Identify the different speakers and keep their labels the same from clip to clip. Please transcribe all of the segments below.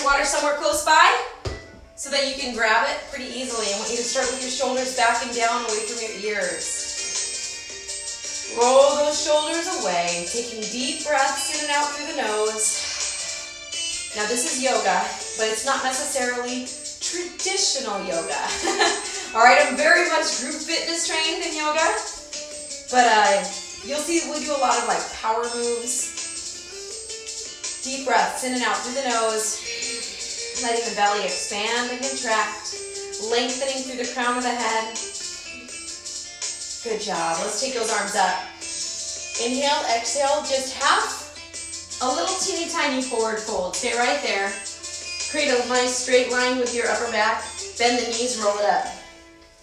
Speaker 1: water somewhere close by so that you can grab it pretty easily. I want you to start with your shoulders back and down away from your ears. Roll those shoulders away, taking deep breaths in and out through the nose. Now this is yoga, but it's not necessarily traditional yoga. All right, I'm very much group fitness trained in yoga, but you'll see we do a lot of like power moves. Deep breaths in and out through the nose, letting the belly expand and contract, lengthening through the crown of the head. Good job. Let's take those arms up. Inhale, exhale, just half, a little teeny tiny forward fold. Stay right there. Create a nice straight line with your upper back. Bend the knees, roll it up.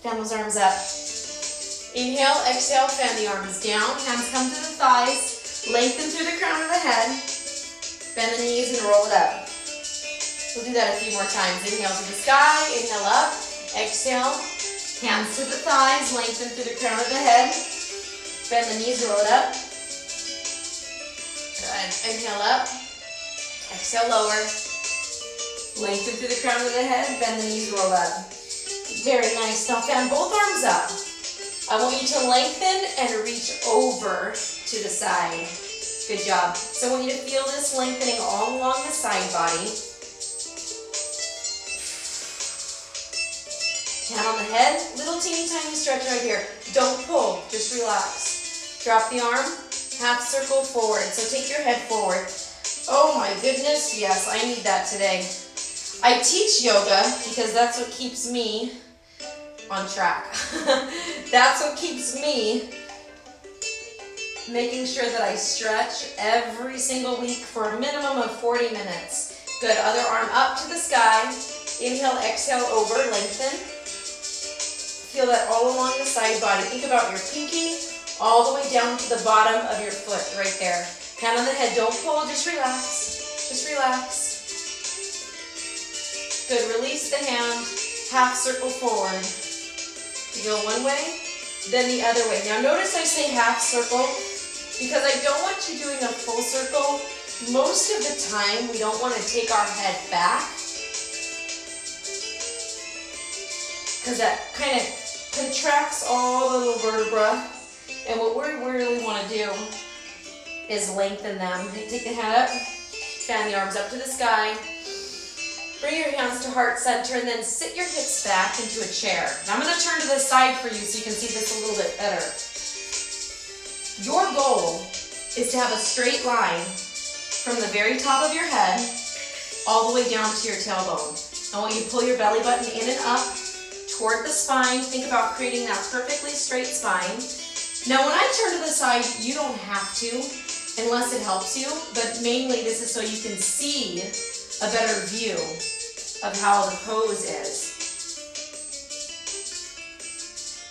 Speaker 1: Fan those arms up. Inhale, exhale, fan the arms down. Hands come to the thighs. Lengthen through the crown of the head. Bend the knees and roll it up. We'll do that a few more times. Inhale to the sky, inhale up, exhale. Hands to the thighs, lengthen through the crown of the head. Bend the knees, roll it up. Good. Inhale up, exhale lower. Lengthen through the crown of the head, bend the knees, roll up. Very nice. Now fan both arms up. I want you to lengthen and reach over to the side. Good job. So I want you to feel this lengthening all along the side body. Hand on the head, little teeny tiny stretch right here. Don't pull, just relax. Drop the arm, half circle forward. So take your head forward. Oh my goodness, yes, I need that today. I teach yoga because that's what keeps me on track. That's what keeps me making sure that I stretch every single week for a minimum of 40 minutes. Good, other arm up to the sky. Inhale, exhale, over, lengthen. Feel that all along the side body. Think about your pinky all the way down to the bottom of your foot right there. Hand on the head, don't pull, just relax. Just relax. Good, release the hand, half circle forward. You go one way, then the other way. Now notice I say half circle because I don't want you doing a full circle. Most of the time, we don't want to take our head back because that kind of contracts all the little vertebra. And what we really want to do is lengthen them. Take the head up, fan the arms up to the sky. Bring your hands to heart center and then sit your hips back into a chair. Now I'm going to turn to the side for you so you can see this a little bit better. Your goal is to have a straight line from the very top of your head all the way down to your tailbone. I want you to pull your belly button in and up toward the spine. Think about creating that perfectly straight spine. Now when I turn to the side, you don't have to unless it helps you, but mainly this is so you can see a better view of how the pose is.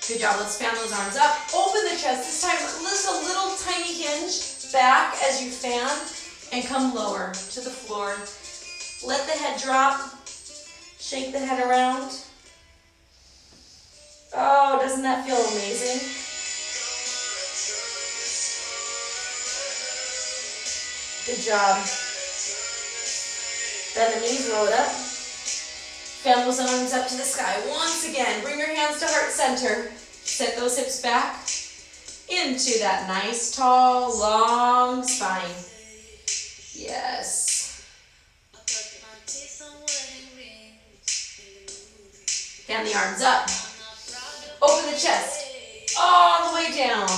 Speaker 1: Good job. Let's fan those arms up. Open the chest. This time, just a little tiny hinge back as you fan and come lower to the floor. Let the head drop. Shake the head around. Oh, doesn't that feel amazing? Good job. Bend the knees, roll it up. Fan those arms up to the sky. Once again, bring your hands to heart center. Set those hips back into that nice, tall, long spine. Yes. Fan the arms up. Open the chest. All the way down.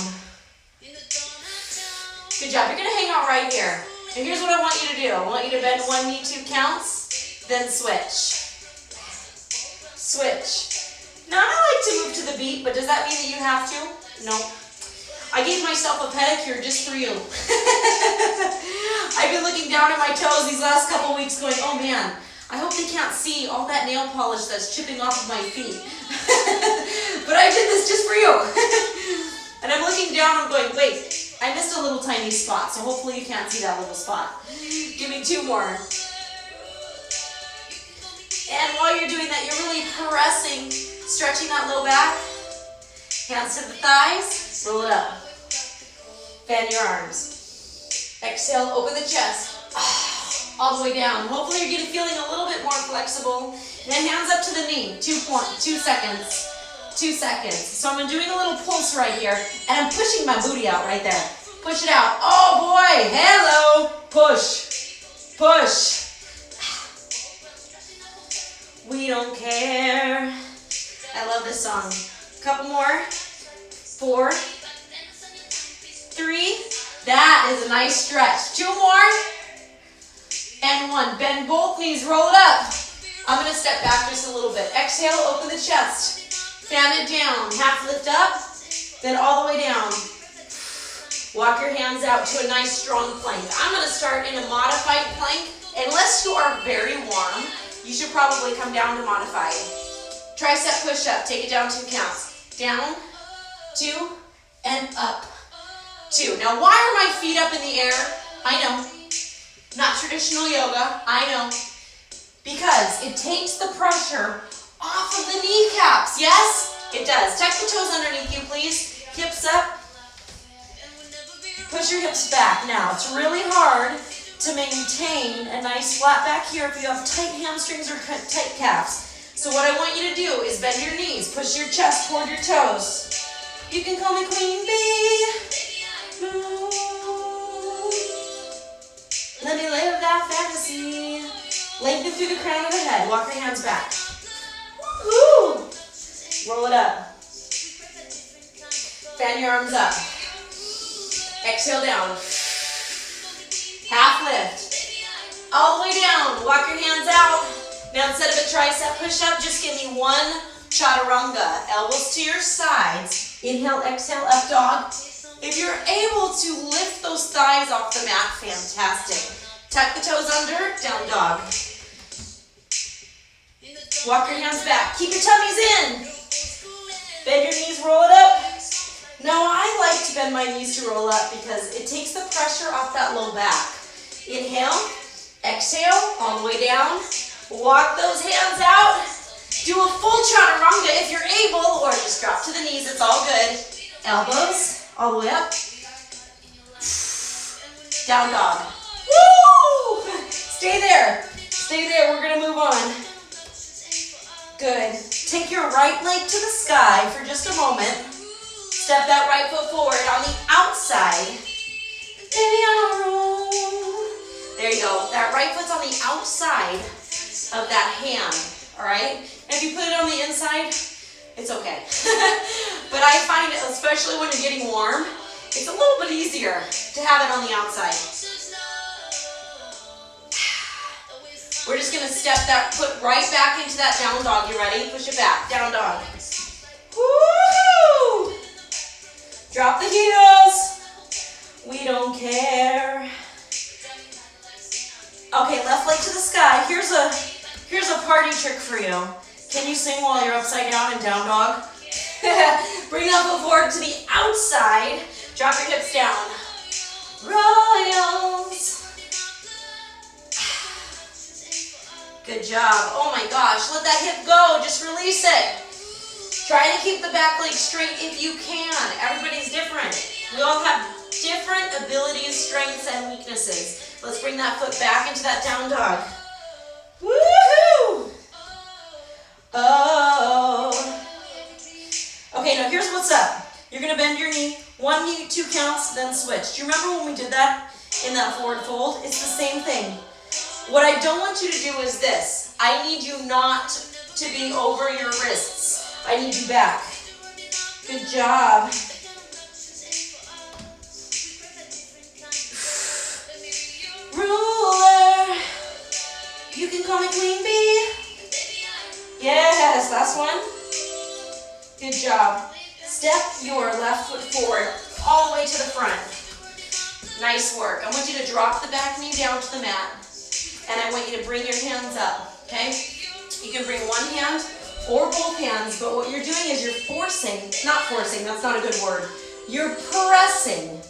Speaker 1: Good job. You're going to hang out right here. And here's what I want you to do. I want you to bend one knee 2 counts, then switch. Switch. Now I like to move to the beat, but does that mean that you have to? No. I gave myself a pedicure just for you. I've been looking down at my toes these last couple weeks going, oh man, I hope they can't see all that nail polish that's chipping off of my feet. But I did this just for you. And I'm looking down, I'm going, wait. I missed a little tiny spot, so hopefully you can't see that little spot. Give me 2 more. And while you're doing that, you're really pressing, stretching that low back. Hands to the thighs, roll it up. Fan your arms. Exhale, open the chest. all the way down. Hopefully you're feeling a little bit more flexible. And then hands up to the knee, 2 seconds. 2 seconds. So I'm doing a little pulse right here, and I'm pushing my booty out right there. Push it out. Oh boy, hello. Push, push. We don't care. I love this song. Couple more. 4, 3. That is a nice stretch. 2 more. And 1. Bend both knees, roll it up. I'm gonna step back just a little bit. Exhale, open the chest. Fan it down. Half lift up, then all the way down. Walk your hands out to a nice strong plank. I'm gonna start in a modified plank. Unless you are very warm, you should probably come down to modified. Tricep push-up, take it down 2 counts. Down, 2, and up, 2. Now why are my feet up in the air? I know, not traditional yoga, I know. Because it takes the pressure off of the kneecaps, yes? It does. Tuck the toes underneath you, please. Hips up. Push your hips back. Now, it's really hard to maintain a nice flat back here if you have tight hamstrings or tight calves. So what I want you to do is bend your knees, push your chest toward your toes. You can call me Queen Bee. Let me live that fantasy. Lengthen through the crown of the head. Walk your hands back. Woo! Roll it up. Fan your arms up. Exhale down. Half lift. All the way down. Walk your hands out. Now instead of a tricep push-up, just give me 1 chaturanga. Elbows to your sides. Inhale, exhale, up dog. If you're able to lift those thighs off the mat, fantastic. Tuck the toes under, down dog. Walk your hands back. Keep your tummies in. Bend your knees, roll it up. Now I like to bend my knees to roll up because it takes the pressure off that low back. Inhale, exhale, all the way down. Walk those hands out. Do a full chaturanga if you're able, or just drop to the knees, it's all good. Elbows, all the way up. Down dog. Woo! Stay there. Stay there, we're gonna move on. Good. Take your right leg to the sky for just a moment. Step that right foot forward on the outside. Baby, I'll roll. There you go. That right foot's on the outside of that hand, all right? And if you put it on the inside, it's okay. But I find, especially when you're getting warm, it's a little bit easier to have it on the outside. We're just gonna step that foot right back into that down dog. You ready? Push it back, down dog. Woo! Drop the heels. We don't care. Okay, left leg to the sky. Here's a party trick for you. Can you sing while you're upside down in down dog? Bring that foot forward to the outside. Drop your hips down. Royals. Good job. Oh my gosh, let that hip go. Just release it. Try to keep the back leg straight if you can. Everybody's different. We all have different abilities, strengths, and weaknesses. Let's bring that foot back into that down dog. Woohoo! Oh. Okay, now here's what's up. You're gonna bend your knee. 1 knee, 2 counts, then switch. Do you remember when we did that in that forward fold? It's the same thing. What I don't want you to do is this. I need you not to be over your wrists. I need you back. Good job. Ruler. You can call me Queen Bee. Yes, last one. Good job. Step your left foot forward all the way to the front. Nice work. I want you to drop the back knee down to the mat. And I want you to bring your hands up, okay? You can bring one hand or both hands, but what you're doing is you're forcing, not forcing, that's not a good word. You're pressing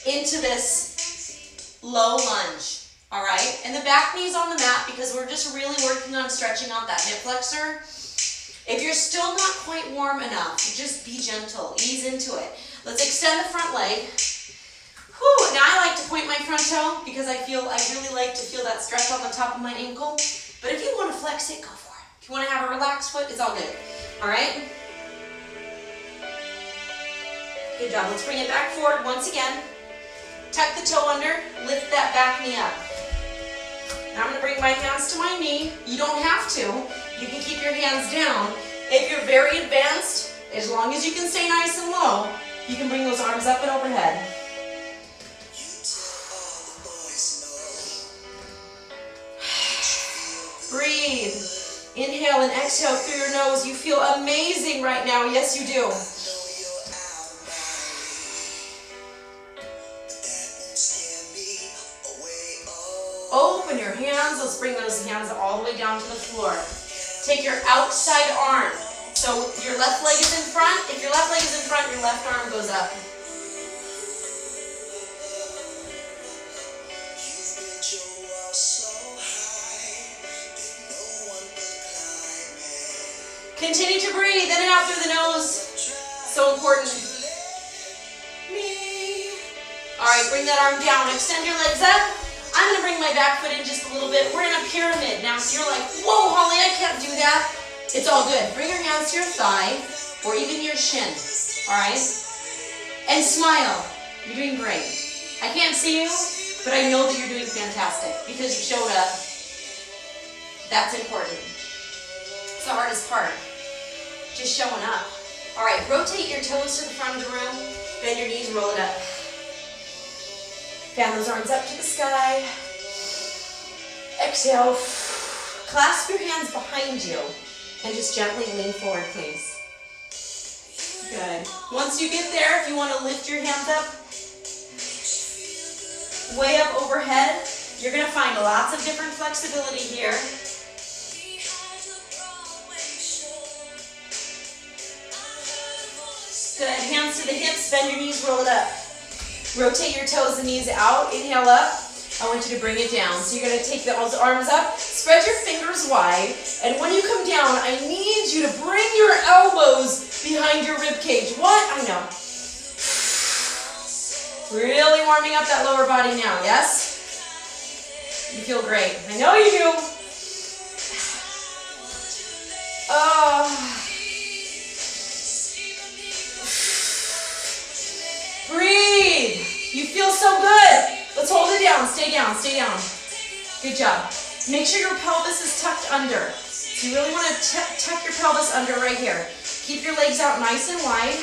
Speaker 1: into this low lunge, all right? And the back knee's on the mat because we're just really working on stretching out that hip flexor. If you're still not quite warm enough, just be gentle, ease into it. Let's extend the front leg. Whew, now I like to point my front toe because I really like to feel that stretch on the top of my ankle. But if you want to flex it, go for it. If you want to have a relaxed foot, it's all good. All right? Good job. Let's bring it back forward once again. Tuck the toe under, lift that back knee up. Now I'm going to bring my hands to my knee. You don't have to. You can keep your hands down. If you're very advanced, as long as you can stay nice and low, you can bring those arms up and overhead. Breathe. Inhale and exhale through your nose. You feel amazing right now. Yes, you do. Open your hands. Let's bring those hands all the way down to the floor. Take your outside arm. So your left leg is in front. If your left leg is in front, your left arm goes up. Continue to breathe in and out through the nose. So important. All right, bring that arm down. Extend your legs up. I'm going to bring my back foot in just a little bit. We're in a pyramid now, so you're like, whoa, Holly, I can't do that. It's all good. Bring your hands to your thigh or even your shin, all right? And smile. You're doing great. I can't see you, but I know that you're doing fantastic because you showed up. That's important. It's the hardest part. Just showing up. All right, rotate your toes to the front of the room. Bend your knees, roll it up. Fan those arms up to the sky. Exhale. Clasp your hands behind you and just gently lean forward, please. Good. Once you get there, if you want to lift your hands up, way up overhead, you're going to find lots of different flexibility here. Good. Hands to the hips, bend your knees, roll it up. Rotate your toes and knees out. Inhale up. I want you to bring it down. So you're going to take those arms up, spread your fingers wide, and when you come down, I need you to bring your elbows behind your rib cage. What? I know. Really warming up that lower body now, yes? You feel great. I know you do. Oh. Breathe. You feel so good. Let's hold it down. Stay down. Stay down. Good job. Make sure your pelvis is tucked under. So you really want to tuck your pelvis under right here. Keep your legs out nice and wide.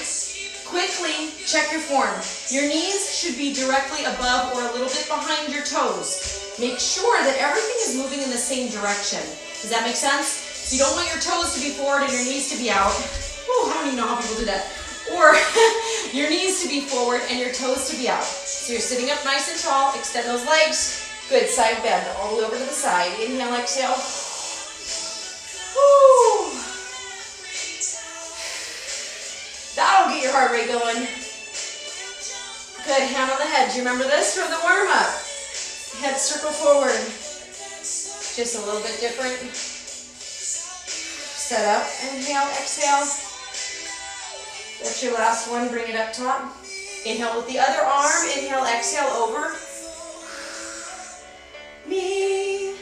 Speaker 1: Quickly check your form. Your knees should be directly above or a little bit behind your toes. Make sure that everything is moving in the same direction. Does that make sense? So you don't want your toes to be forward and your knees to be out. Whew, I don't even know how people do that. Or your knees to be forward and your toes to be out. So you're sitting up nice and tall. Extend those legs. Good. Side bend all the way over to the side. Inhale, exhale. Woo. That'll get your heart rate going. Good. Hand on the head. Do you remember this from the warm-up? Head circle forward. Just a little bit different. Set up. Inhale, exhale. That's your last one. Bring it up top. Inhale with the other arm. Inhale, exhale, over. Me.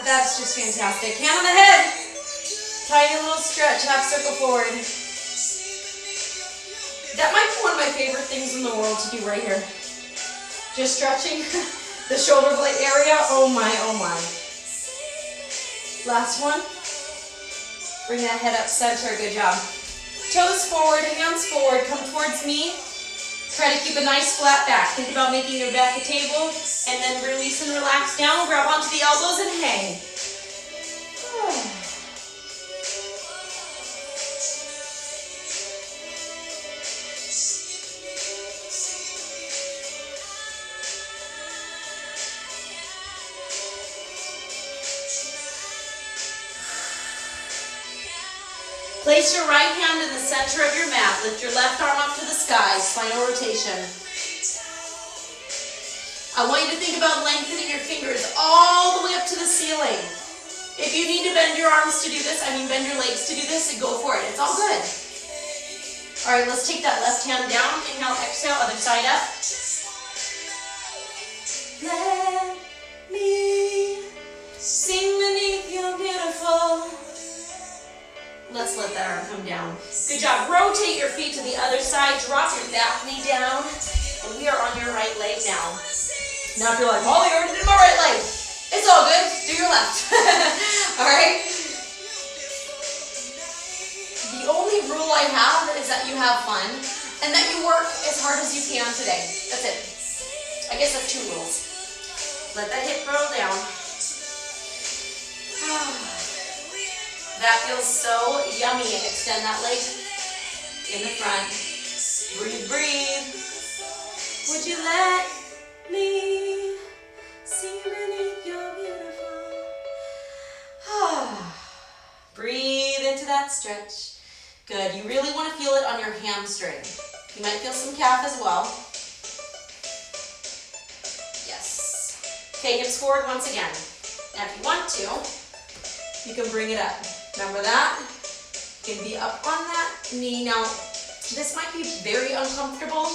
Speaker 1: That's just fantastic. Hand on the head. Tiny little stretch. Half circle forward. That might be one of my favorite things in the world to do right here. Just stretching the shoulder blade area. Oh my, oh my. Last one. Bring that head up center. Good job. Toes forward, hands forward. Come towards me. Try to keep a nice flat back. Think about making your back a table and then release and relax down. Grab onto the elbows and hang. Place your right hand in the center of your mat. Lift your left arm up to the sky, spinal rotation. I want you to think about lengthening your fingers all the way up to the ceiling. If you need to bend your arms to do this, bend your legs to do this, and go for it. It's all good. All right, let's take that left hand down. Inhale, exhale, other side up. Let me sing beneath your beautiful. Let's let that arm come down. Good job. Rotate your feet to the other side. Drop your back knee down. And we are on your right leg now. Now if you're like, Molly, I already did my right leg. It's all good. Do your left. All right? The only rule I have is that you have fun and that you work as hard as you can today. That's it. I guess that's 2 rules. Let that hip roll down. That feels so yummy. Extend that leg in the front. Breathe, breathe. Would you let me sing beneath your beautiful? Breathe into that stretch. Good. You really want to feel it on your hamstring. You might feel some calf as well. Yes. Okay, hips forward once again. Now if you want to, you can bring it up. Remember that? You can be up on that knee. Now, this might be very uncomfortable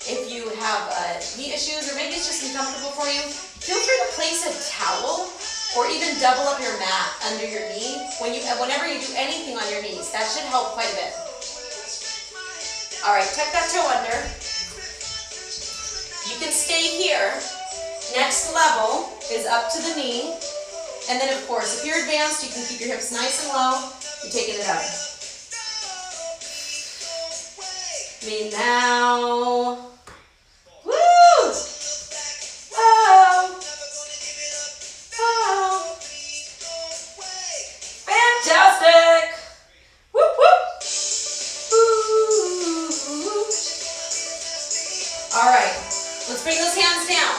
Speaker 1: if you have knee issues, or maybe it's just uncomfortable for you. Feel free to place a towel or even double up your mat under your knee whenever you do anything on your knees. That should help quite a bit. All right, tuck that toe under. You can stay here. Next level is up to the knee. And then, of course, if you're advanced, you can keep your hips nice and low. You're taking it up. Me now. Woo! Oh! Oh! Fantastic! Whoop, whoop! Ooh. All right, let's bring those hands down.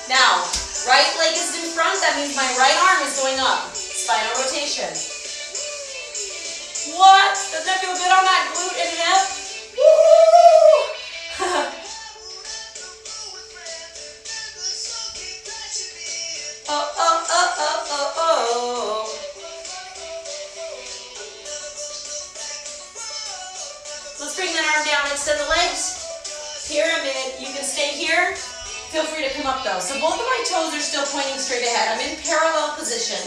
Speaker 1: Now, right leg is in front. That means my right arm is going up. Spinal rotation. What? Doesn't that feel good on that glute and hip? Woo! Oh, oh, oh, oh, oh, oh. Let's bring that arm down, extend the legs. Pyramid, you can stay here. Feel free to come up though. So both of my toes are still pointing straight ahead. I'm in parallel position.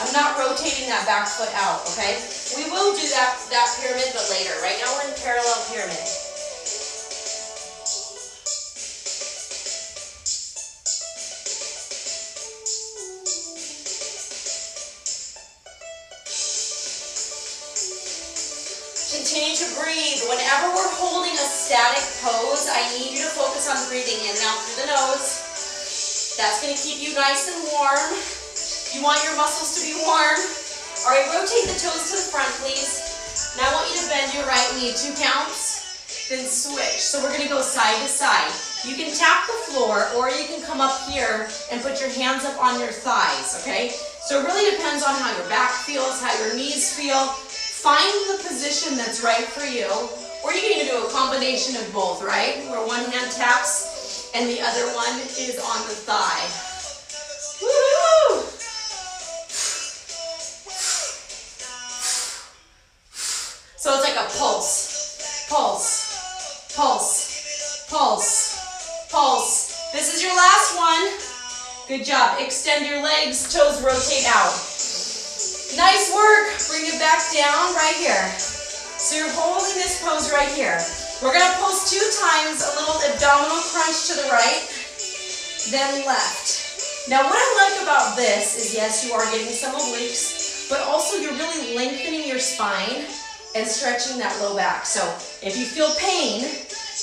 Speaker 1: I'm not rotating that back foot out, okay? We will do that pyramid, but later. Right now we're in parallel pyramid. Continue to breathe. Whenever we're holding a static pose, I need you to focus on breathing in and out through the nose. That's going to keep you nice and warm. You want your muscles to be warm. All right, rotate the toes to the front, please. Now I want you to bend your right knee 2 counts, then switch. So we're going to go side to side. You can tap the floor, or you can come up here and put your hands up on your thighs, okay? So it really depends on how your back feels, how your knees feel. Find the position that's right for you, or you can even do a combination of both, right? Where one hand taps and the other one is on the thigh. Woo! So it's like a pulse, pulse, pulse, pulse, pulse. This is your last one. Good job. Extend your legs, toes rotate out. Nice work. Bring it back down right here. So you're holding this pose right here. We're going to pulse 2 times, a little abdominal crunch to the right, then left. Now what I like about this is, yes, you are getting some obliques, but also you're really lengthening your spine and stretching that low back. So if you feel pain,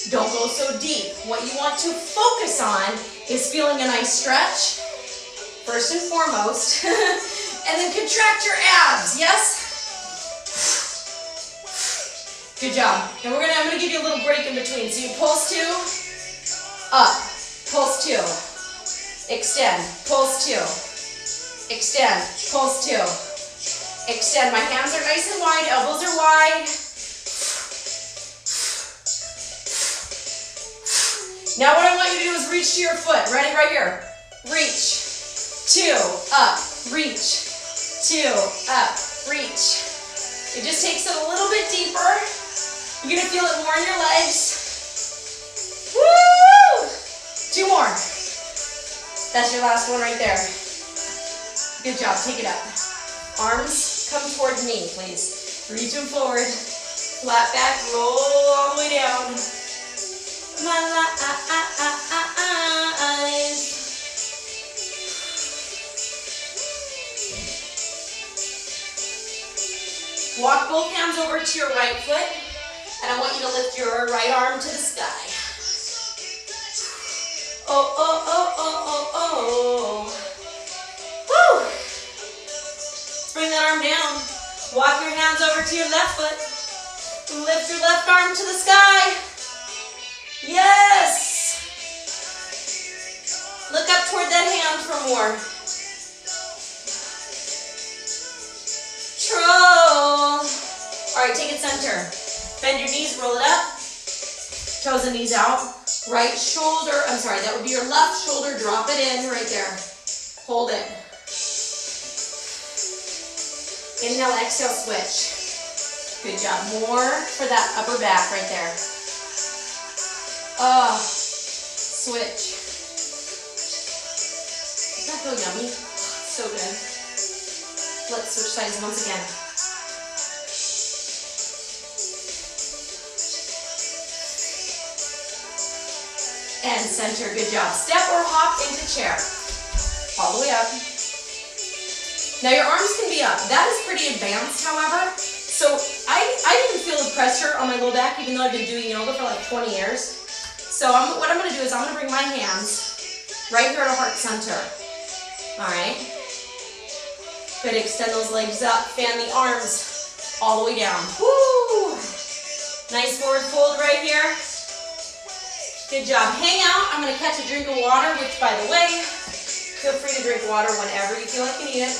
Speaker 1: don't go so deep. What you want to focus on is feeling a nice stretch, first and foremost, and then contract your abs, yes? Good job. And I'm gonna give you a little break in between. So you pulse 2, up, pulse 2, extend, pulse 2, extend, pulse 2, extend. My hands are nice and wide, elbows are wide. Now what I want you to do is reach to your foot. Ready? Right here. Reach. 2, up, reach. 2, up, reach. It just takes it a little bit deeper. You're gonna feel it more in your legs. Woo! 2 more. That's your last one right there. Good job, take it up. Arms come toward me, please. Reach them forward. Flat back, roll all the way down. My life. Walk both hands over to your right foot, and I want you to lift your right arm to the sky. Oh, oh, oh, oh, oh, oh. Woo! Bring that arm down. Walk your hands over to your left foot. Lift your left arm to the sky. Yes! Look up toward that hand for more. Troll. All right, take it center. Bend your knees, roll it up. Toes and knees out. Right shoulder, I'm sorry, that would be your left shoulder. Drop it in right there. Hold it. Inhale, exhale, switch. Good job. More for that upper back right there. Switch. Doesn't that feel yummy? So good. Let's switch sides once again. And center, good job. Step or hop into chair. All the way up. Now your arms can be up. That is pretty advanced, however. So I didn't feel the pressure on my low back, even though I've been doing yoga for like 20 years. So what I'm gonna do is I'm gonna bring my hands right here at heart center. All right. Good, extend those legs up, fan the arms all the way down. Woo! Nice forward fold right here. Good job. Hang out. I'm going to catch a drink of water, which, by the way, feel free to drink water whenever you feel like you need it.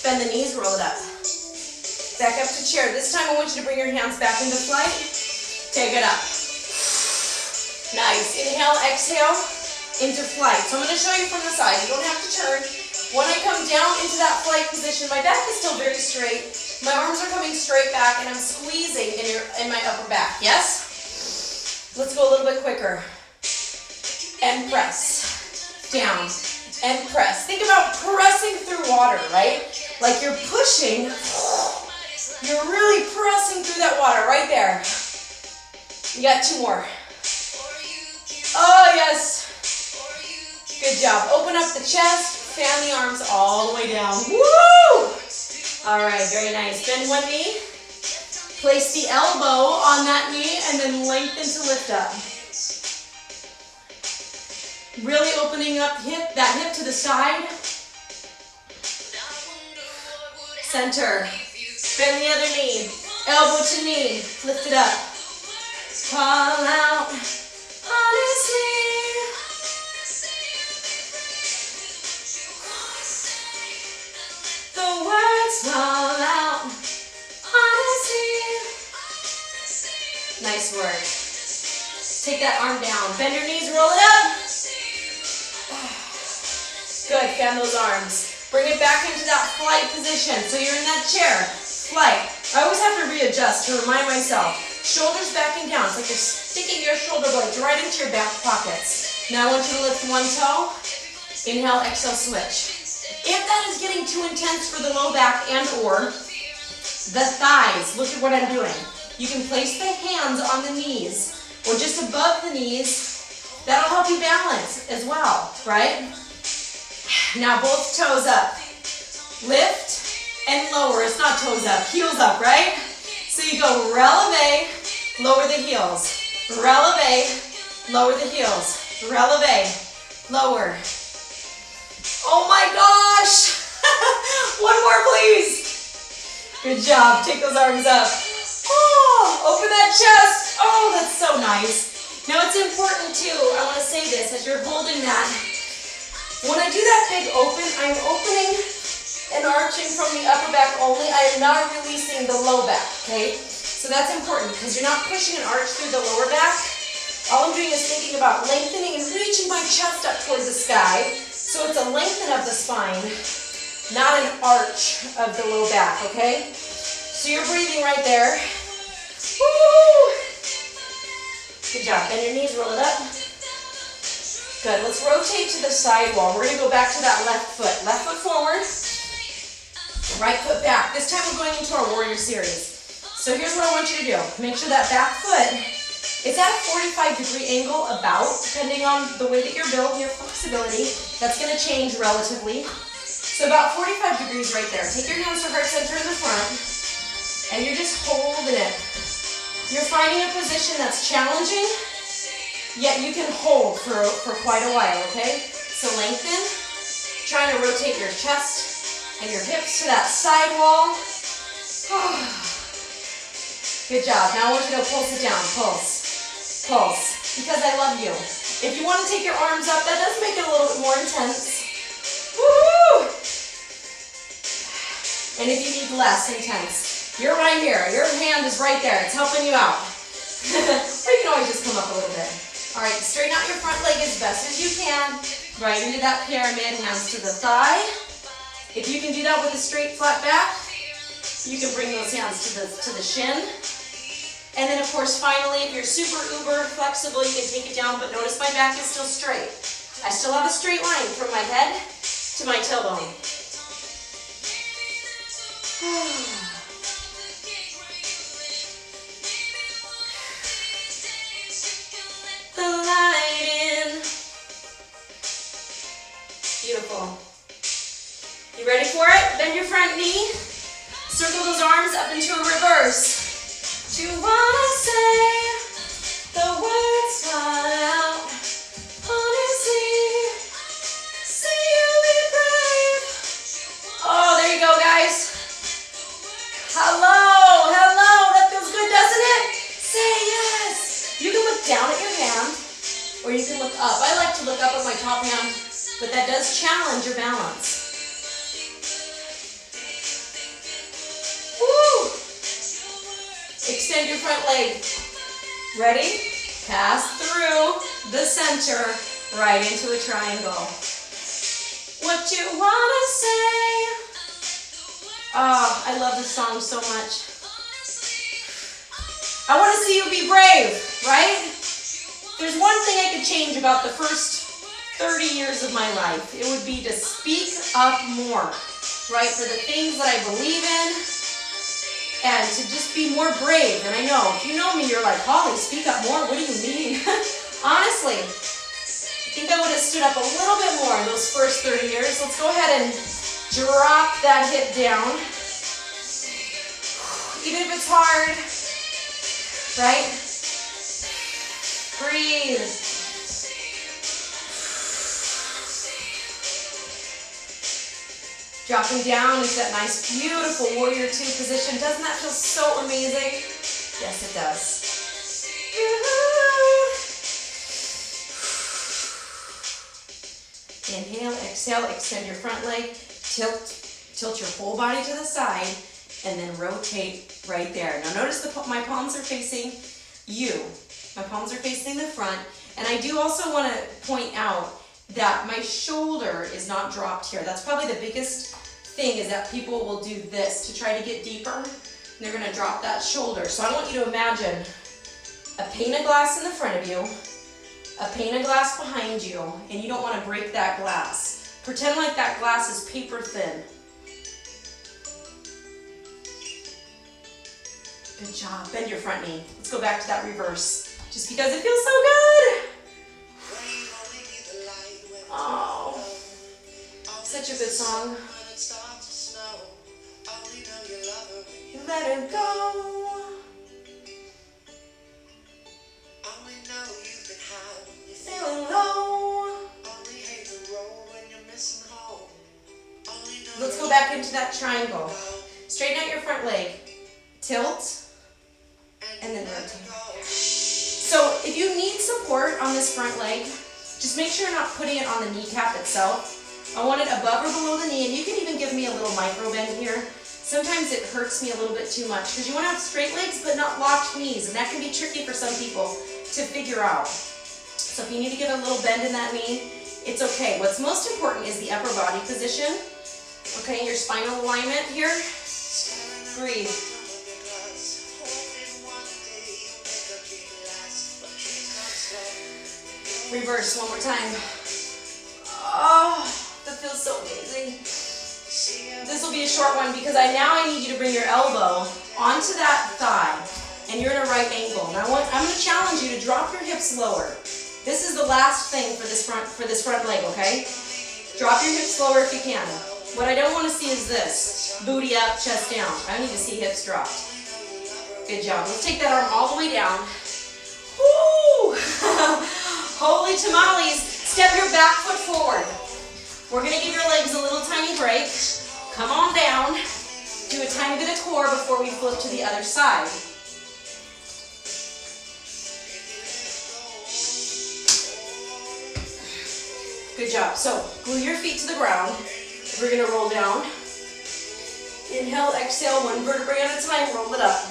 Speaker 1: Bend the knees, roll it up. Back up to chair. This time I want you to bring your hands back into flight. Take it up. Nice. Inhale, exhale. Into flight. So I'm going to show you from the side. You don't have to turn. When I come down into that flight position, my back is still very straight. My arms are coming straight back, and I'm squeezing in my upper back. Yes? Let's go a little bit quicker. And press. Down. And press. Think about pressing through water, right? Like you're pushing. You're really pressing through that water right there. You got 2 more. Oh, yes. Good job. Open up the chest, fan the arms all the way down. Woo! All right, very nice. Bend one knee. Place the elbow on that knee and then lengthen to lift up. Really opening up that hip to the side. Center. Bend the other knee. Elbow to knee. Lift it up. Call out. Honestly. Fall out, honestly. Nice work. Take that arm down. Bend your knees, roll it up. Good, fan those arms. Bring it back into that flight position. So you're in that chair. Flight. I always have to readjust to remind myself. Shoulders backing down. It's like you're sticking your shoulder blades right into your back pockets. Now I want you to lift one toe. Inhale, exhale, switch. If that is getting too intense for the low back and or the thighs, look at what I'm doing. You can place the hands on the knees or just above the knees. That'll help you balance as well, right? Now both toes up. Lift and lower. It's not toes up, heels up, right? So you go releve, lower the heels. Releve, lower the heels. Releve, lower. Oh my gosh! One more, please. Good job. Take those arms up. Oh, open that chest. Oh, that's so nice. Now it's important too, I want to say this, as you're holding that, when I do that big open, I'm opening and arching from the upper back only. I am not releasing the low back, okay? So that's important because you're not pushing an arch through the lower back. All I'm doing is thinking about lengthening and reaching my chest up towards the sky. So it's a lengthen of the spine, not an arch of the low back, okay? So you're breathing right there. Woo! Good job. Bend your knees, roll it up. Good. Let's rotate to the side wall. We're going to go back to that left foot. Left foot forward, right foot back. This time we're going into our warrior series. So here's what I want you to do. Make sure that back foot is at a 45-degree angle about, depending on the way that you're built and your flexibility. That's going to change relatively. So about 45 degrees right there. Take your hands to heart center in the front, and you're just holding it. You're finding a position that's challenging, yet you can hold for quite a while, okay? So lengthen, trying to rotate your chest and your hips to that side wall. Good job. Now I want you to pulse it down. Pulse. Pulse. Because I love you. If you want to take your arms up, that does make it a little bit more intense. Woo! And if you need less intense, you're right here. Your hand is right there. It's helping you out. Or you can always just come up a little bit. All right, straighten out your front leg as best as you can. Right into that pyramid, hands to the thigh. If you can do that with a straight, flat back, you can bring those hands to the shin. And then, of course, finally, if you're super uber flexible, you can take it down, but notice my back is still straight. I still have a straight line from my head to my tailbone. The light in. Beautiful. You ready for it? Bend your front knee. Circle those arms up into a reverse. Do you wanna say the words out? Honestly, say you'll be brave. Oh, there you go, guys. Hello, that feels good, doesn't it? Say yes. You can look down at your hand, or you can look up. I like to look up at my top hand, but that does challenge your balance. Extend your front leg. Ready? Pass through the center, right into a triangle. What you wanna say? Oh, I love this song so much. I want to see you be brave, right? There's one thing I could change about the first 30 years of my life. It would be to speak up more, right? For the things that I believe in. And to just be more brave. And I know, if you know me, you're like, Holly, speak up more. What do you mean? Honestly, I think I would have stood up a little bit more in those first 30 years. Let's go ahead and drop that hip down. Even if it's hard, right? Breathe. Dropping down into that nice, beautiful warrior two position. Doesn't that feel so amazing? Yes, it does. Inhale, exhale, extend your front leg, tilt your whole body to the side, and then rotate right there. Now notice my palms are facing you. My palms are facing the front, and I do also want to point out that my shoulder is not dropped here. That's probably the biggest thing, is that people will do this to try to get deeper, and they're going to drop that shoulder. So I want you to imagine a pane of glass in the front of you, a pane of glass behind you, and you don't want to break that glass. Pretend like that glass is paper thin. Good job. Bend your front knee. Let's go back to that reverse, just because it feels so good. Oh, such a good song. Let her go. Feeling low. Let's go back into that triangle. Straighten out your front leg. Tilt. And then rotate. So if you need support on this front leg, just make sure you're not putting it on the kneecap itself. I want it above or below the knee, and you can even give me a little micro bend here. Sometimes it hurts me a little bit too much because you want to have straight legs but not locked knees, and that can be tricky for some people. to figure out. So if you need to get a little bend in that knee, it's okay. What's most important is the upper body position. Okay, your spinal alignment here. Breathe. Reverse one more time. Oh, that feels so amazing. This will be a short one because now I need you to bring your elbow onto that thigh, and you're in a right angle. Now I'm going to challenge you to drop your hips lower. This is the last thing for this front leg, okay? Drop your hips lower if you can. What I don't want to see is this. Booty up, chest down. I need to see hips dropped. Good job. Let's take that arm all the way down. Woo! Holy tamales. Step your back foot forward. We're going to give your legs a little tiny break. Come on down. Do a tiny bit of core before we flip to the other side. Good job. So glue your feet to the ground. We're going to roll down. Inhale, exhale, one vertebrae at a time. Roll it up.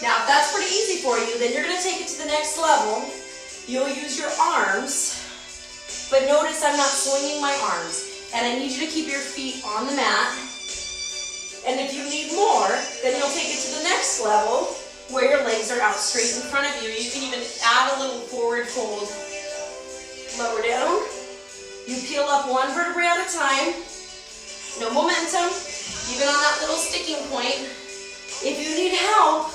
Speaker 1: Now, if that's pretty easy for you, then you're going to take it to the next level. You'll use your arms, but notice I'm not swinging my arms. And I need you to keep your feet on the mat. And if you need more, then you'll take it to the next level where your legs are out straight in front of you. You can even add a little forward fold. Lower down. You peel up one vertebrae at a time. No momentum, even on that little sticking point. If you need help,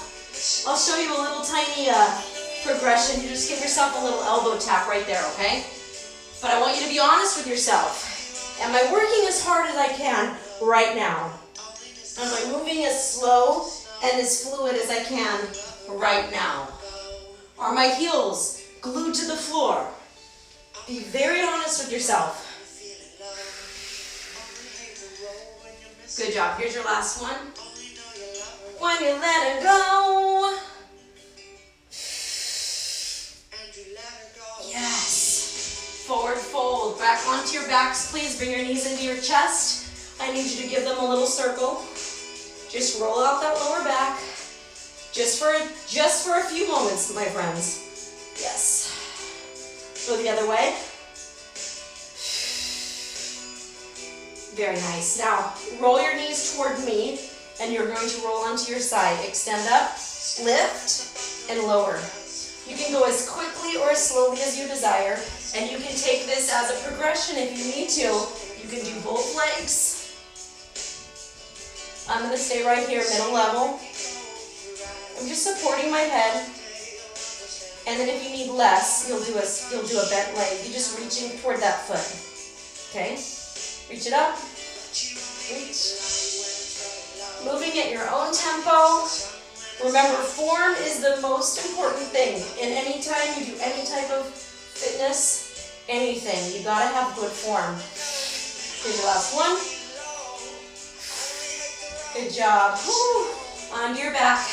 Speaker 1: I'll show you a little tiny progression. You just give yourself a little elbow tap right there, okay? But I want you to be honest with yourself. Am I working as hard as I can right now? Am I moving as slow and as fluid as I can right now? Are my heels glued to the floor? Be very honest with yourself. Good job. Here's your last one. When you let it go. Yes. Forward fold. Back onto your backs, please. Bring your knees into your chest. I need you to give them a little circle. Just roll out that lower back. Just for a few moments, my friends. Yes. Go the other way. Very nice. Now, roll your knees toward me, and you're going to roll onto your side. Extend up, lift, and lower. You can go as quickly or as slowly as you desire, and you can take this as a progression if you need to. You can do both legs. I'm going to stay right here, middle level. I'm just supporting my head. And then if you need less, you'll do a bent leg. You're just reaching toward that foot. Okay? Reach it up. Reach. Moving at your own tempo. Remember, form is the most important thing. And anytime you do any type of fitness, anything, you gotta have good form. Here's your last one. Good job. Woo. Onto your back.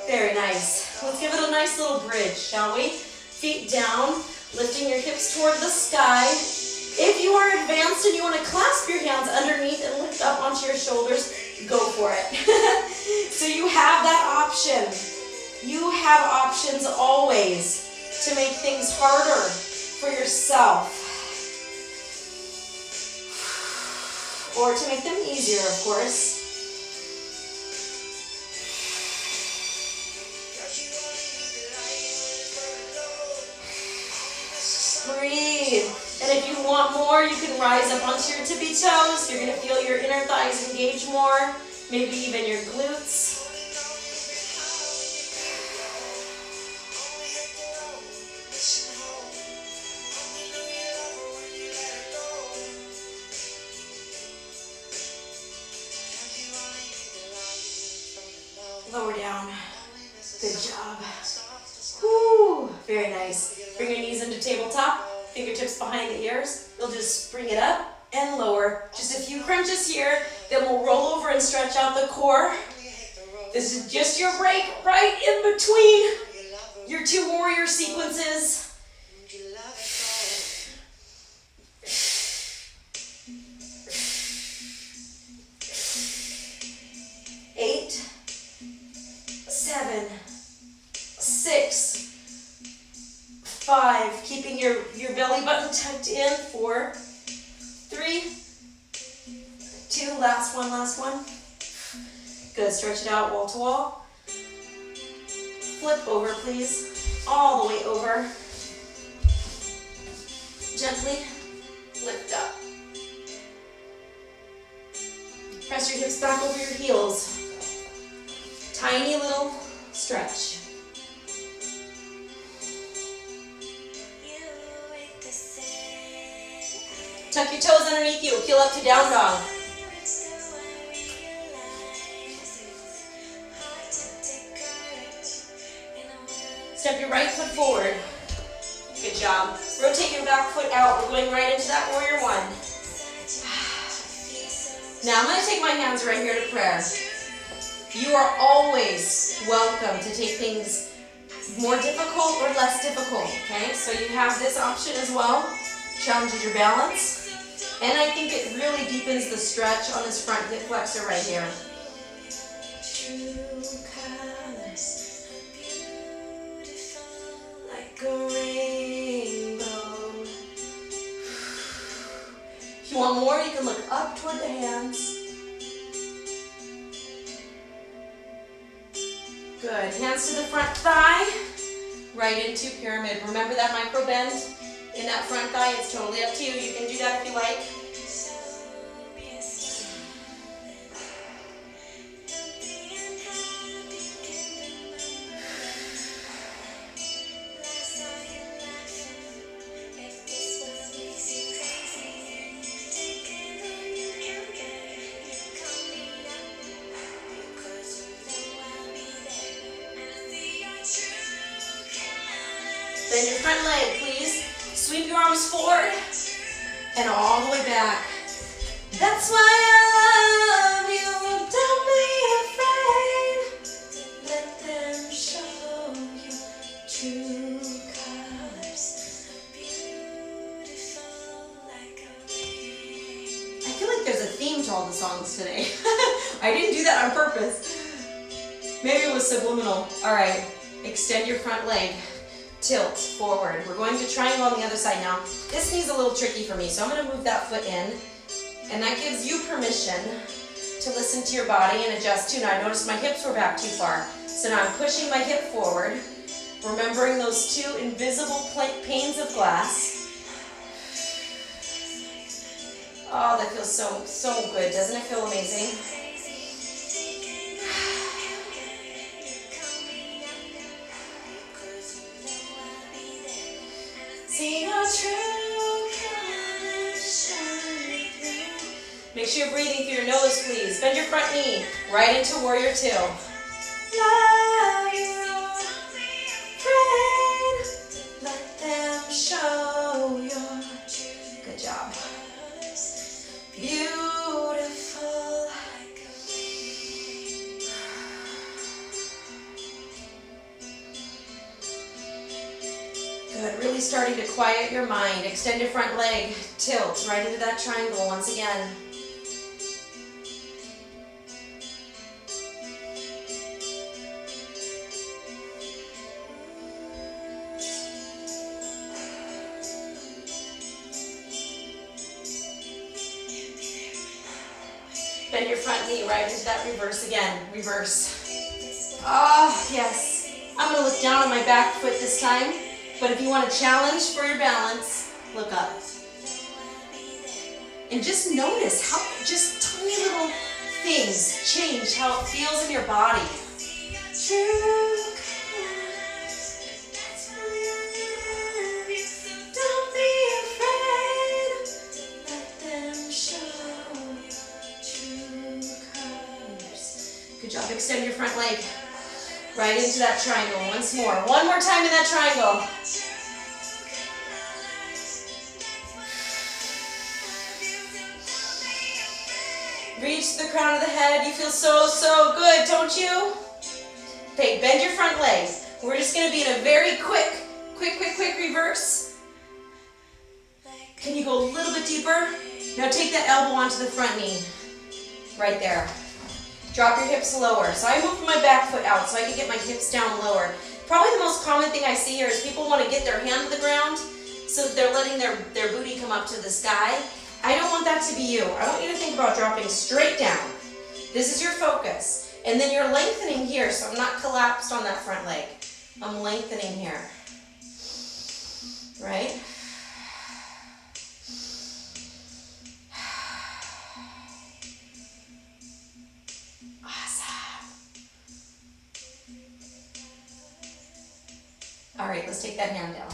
Speaker 1: Very nice. Let's give it a nice little bridge, shall we? Feet down, lifting your hips toward the sky. If you are advanced and you want to clasp your hands underneath and lift up onto your shoulders, go for it. So you have that option. You have options always to make things harder for yourself. Or to make them easier, of course. Breathe. And if you want more, you can rise up onto your tippy toes. You're going to feel your inner thighs engage more, maybe even your glutes. Lower down. Good job. Whew. Very nice. Bring your knees into tabletop. Fingertips behind the ears. You'll just bring it up and lower. Just a few crunches here. Then we'll roll over and stretch out the core. This is just your break right in between your two warrior sequences. 8, 7, 6, 5, keeping your belly button tucked in. 4, 3, 2, last one. Good, stretch it out wall to wall. Flip over, please. All the way over. Gently lift up. Press your hips back over your heels. Tiny little stretch. Tuck your toes underneath you. Peel up to down dog. Step your right foot forward. Good job. Rotate your back foot out. We're going right into that warrior 1. Now I'm going to take my hands right here to prayer. You are always welcome to take things more difficult or less difficult, okay? So you have this option as well. Challenges your balance. And I think it really deepens the stretch on this front hip flexor right here. True colors, beautiful like a rainbow. If you want more, you can look up toward the hands. Good. Hands to the front thigh, right into pyramid. Remember that micro bend in that front thigh? It's totally up to you. You can do that if you like. Bend your front leg, please. Sweep your arms forward and all the way back. That's why I love you. Don't be afraid. Let them show you true colors. Beautiful like a rain. I feel like there's a theme to all the songs today. I didn't do that on purpose. Maybe it was subliminal. All right, extend your front leg. Tilt forward. We're going to triangle on the other side now. This knee's a little tricky for me, so I'm going to move that foot in. And that gives you permission to listen to your body and adjust too. Now I noticed my hips were back too far. So now I'm pushing my hip forward, remembering those 2 invisible panes of glass. Oh, that feels so good. Doesn't it feel amazing? See your true colors shine through. Make sure you're breathing through your nose, please. Bend your front knee right into warrior 2. Love you, pray, let them show your true. Good job. Beautiful. Good, really starting to quiet your mind. Extend your front leg, tilt right into that triangle once again. Bend your front knee right into that reverse again. Reverse. Oh, yes. I'm going to look down on my back foot this time. But if you want a challenge for your balance, look up. And just notice how just tiny little things change how it feels in your body. True colors, that's why I love you. Don't be afraid, let them show you true colors. Good job. Extend your front leg. Right into that triangle once more. One more time in that triangle. Reach the crown of the head. You feel so good, don't you? Okay, bend your front leg. We're just going to be in a very quick reverse. Can you go a little bit deeper? Now take that elbow onto the front knee. Right there. Drop your hips lower. So I moved my back foot out so I can get my hips down lower. Probably the most common thing I see here is people want to get their hand to the ground, so they're letting their booty come up to the sky. I don't want that to be you. I want you to think about dropping straight down. This is your focus. And then you're lengthening here, so I'm not collapsed on that front leg. I'm lengthening here. Right? Awesome. All right, let's take that hand down.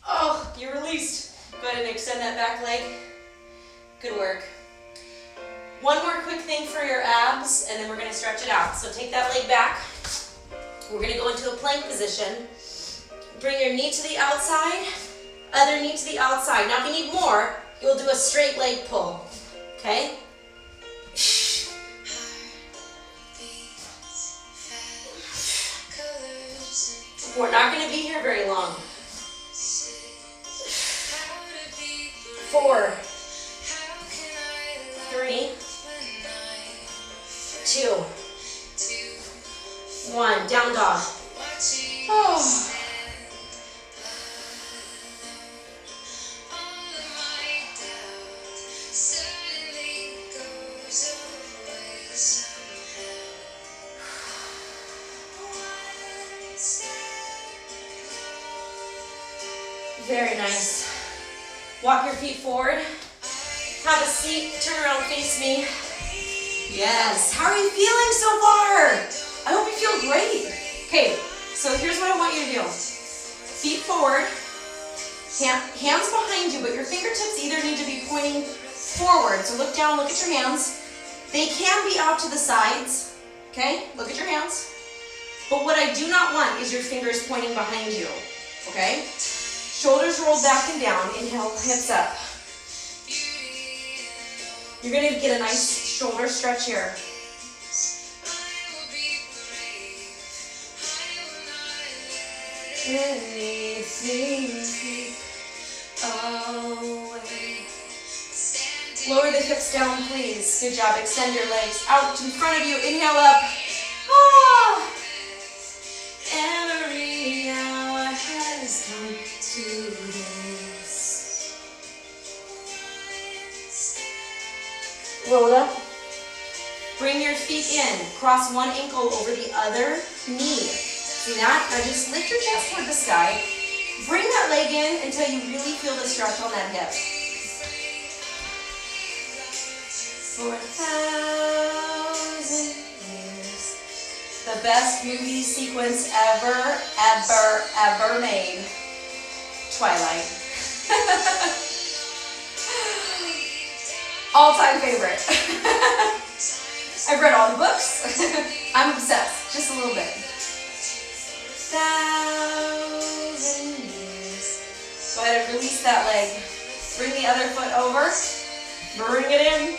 Speaker 1: Oh, you released. Go ahead and extend that back leg. Good work. One more quick thing for your abs, and then we're going to stretch it out. So take that leg back. We're going to go into a plank position. Bring your knee to the outside, other knee to the outside. Now if you need more, you'll do a straight leg pull. Okay? We're not going to be here very long. 4, 3, 2, 1. Down dog. Oh. Very nice. Walk your feet forward. Have a seat. Turn around, face me. Yes. How are you feeling so far? I hope you feel great. Okay, so here's what I want you to do. Feet forward. Hands behind you, but your fingertips either need to be pointing forward. So look down, look at your hands. They can be out to the sides. Okay, look at your hands. But what I do not want is your fingers pointing behind you. Okay? Shoulders rolled back and down. Inhale, hips up. You're going to get a nice shoulder stretch here. Lower the hips down, please. Good job. Extend your legs out in front of you. Inhale up. Ah. Every hour has come to this. Roll up. Bring your feet in. Cross one ankle over the other knee. See that? Now just lift your chest toward the sky. Bring that leg in until you really feel the stretch on that hip. For 1,000 years. The best movie sequence ever made. Twilight. All-time favorite. I've read all the books. I'm obsessed, just a little bit. 1,000 years. Go ahead and release that leg. Bring the other foot over. Bring it in.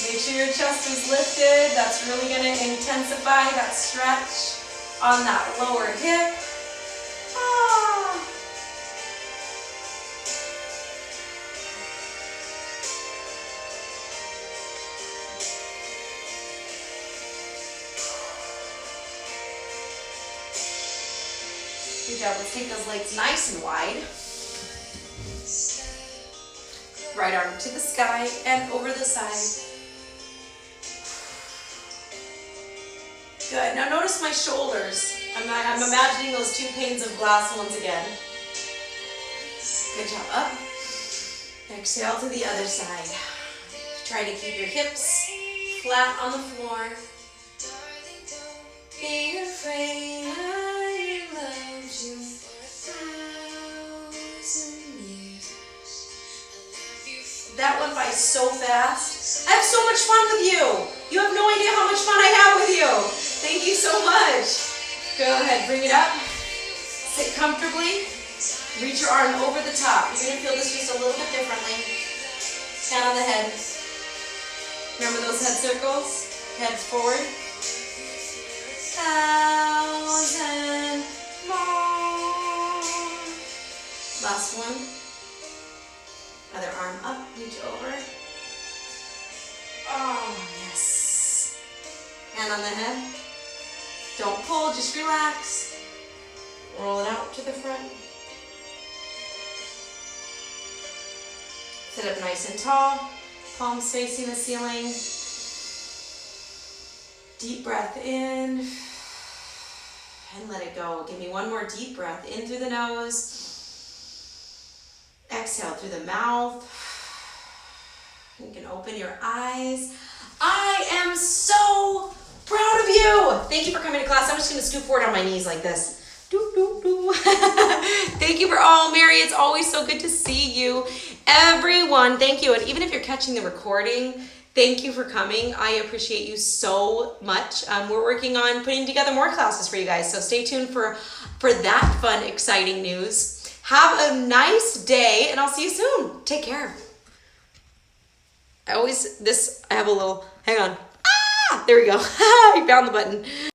Speaker 1: Make sure your chest is lifted. That's really going to intensify that stretch on that lower hip. Ah. Good job. Let's take those legs nice and wide. Right arm to the sky and over the side. Good. Now notice my shoulders. I'm imagining those two panes of glass once again. Good job. Up. Exhale to the other side. Try to keep your hips flat on the floor. Be afraid I loved you for 1,000 years. That went by so fast. I have so much fun with you. You have no idea how much fun I have with you. Thank you so much. Go ahead, bring it up. Sit comfortably. Reach your arm over the top. You're going to feel this just a little bit differently. Hand on the head. Remember those head circles? Head forward. 1,000 more. Last one. Other arm up, reach over. Oh, yes. Hand on the head. Don't pull, just relax. Roll it out to the front. Sit up nice and tall, palms facing the ceiling. Deep breath in and let it go. Give me one more deep breath in through the nose. Exhale through the mouth. You can open your eyes. I am so proud of you. Thank you for coming to class. I'm just going to scoot forward on my knees like this. Doo, doo, doo. Thank you for all, Mary. It's always so good to see you. Everyone, thank you. And even if you're catching the recording, thank you for coming. I appreciate you so much. We're working on putting together more classes for you guys. So stay tuned for that fun, exciting news. Have a nice day, and I'll see you soon. Take care. I have a little, hang on. Ah, there we go. I found the button.